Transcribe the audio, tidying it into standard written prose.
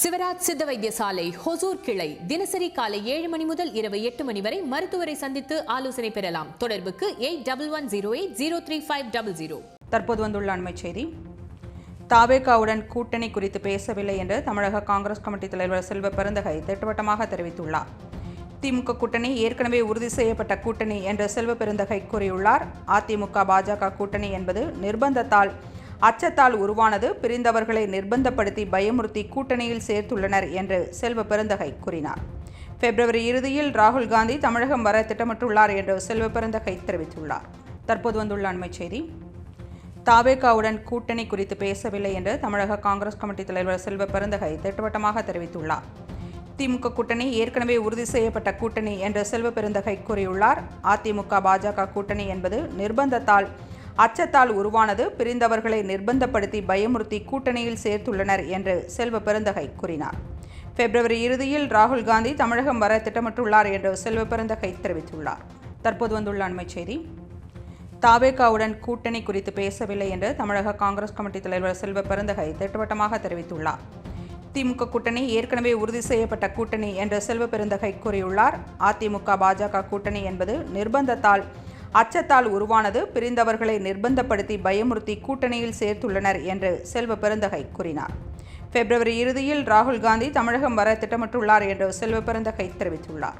சிவராஜ் சித்த வைத்தியசாலை ஹொசூர் கிளை தினசரி காலை 7 மணி முதல் இரவு 8 மணி வரை மருத்துவரை சந்தித்து ஆலோசனை பெறலாம். தொடர்புக்கு 8110803500. தற்போது வந்துள்ள அண்மைச் செய்தி. தாவேகாவுடன் கூட்டணி குறித்து பேசவில்லை என்று தமிழக காங்கிரஸ் கமிட்டி தலைவர் செல்வ பெருந்தகை திட்டவட்டமாக தெரிவித்துள்ளார். திமுக கூட்டணி ஏற்கனவே உறுதி செய்யப்பட்ட கூட்டணி என்று செல்வ பெருந்தகை கூறியுள்ளார். அதிமுக பாஜக கூட்டணி என்பது நிர்பந்தத்தால் அச்சத்தால் உருவானது. பிரிந்தவர்களை நிர்பந்தப்படுத்தி பயமுறுத்தி கூட்டணியில் சேர்த்துள்ளனர் என்று செல்வ பெருந்தகை கூறினார். பிப்ரவரி இறுதியில் ராகுல் காந்தி தமிழகம் வர திட்டமிட்டுள்ளார் என்று செல்வ பெருந்தகை தெரிவித்துள்ளார். தற்போது வந்துள்ள அண்மைச் செய்தி. தாவேகாவுடன் கூட்டணி குறித்து பேசவில்லை என்று தமிழக காங்கிரஸ் கமிட்டி தலைவர் செல்வ பெருந்தகை திட்டவட்டமாக தெரிவித்துள்ளார். திமுக கூட்டணி ஏற்கனவே உறுதி செய்யப்பட்ட கூட்டணி என்று செல்வ பெருந்தகை கூறியுள்ளார். அதிமுக பாஜக கூட்டணி என்பது நிர்பந்தத்தால் அச்சத்தால் உருவானது. பிரிந்தவர்களை நிர்பந்தப்படுத்தி பயமுறுத்தி கூட்டணியில் சேர்த்துள்ளனர் என்று செல்வ பெருந்தகை கூறினார். பிப்ரவரி இறுதியில் ராகுல் காந்தி தமிழகம் வர திட்டமிட்டுள்ளார் என்று செல்வ பெருந்தகை தெரிவித்துள்ளார். தற்போது வந்துள்ள அண்மைச் செய்தி. தாவேகாவுடன் கூட்டணி குறித்து பேசவில்லை என்று தமிழக காங்கிரஸ் கமிட்டி தலைவர் செல்வ பெருந்தகை திட்டவட்டமாக தெரிவித்துள்ளார். திமுக கூட்டணி ஏற்கனவே உறுதி செய்யப்பட்ட கூட்டணி என்று செல்வ பெருந்தகை கூறியுள்ளார். அதிமுக பாஜக கூட்டணி என்பது நிர்பந்தத்தால் அச்சத்தால் உருவானது. பிரிந்தவர்களை நிர்பந்தப்படுத்தி பயமுறுத்தி கூட்டணியில் சேர்த்துள்ளனர் என்று செல்வ பெருந்தகை கூறினார். பிப்ரவரி இறுதியில் ராகுல் காந்தி தமிழகம் வர திட்டமிட்டுள்ளார் என்று செல்வ பெருந்தகை தெரிவித்துள்ளார்.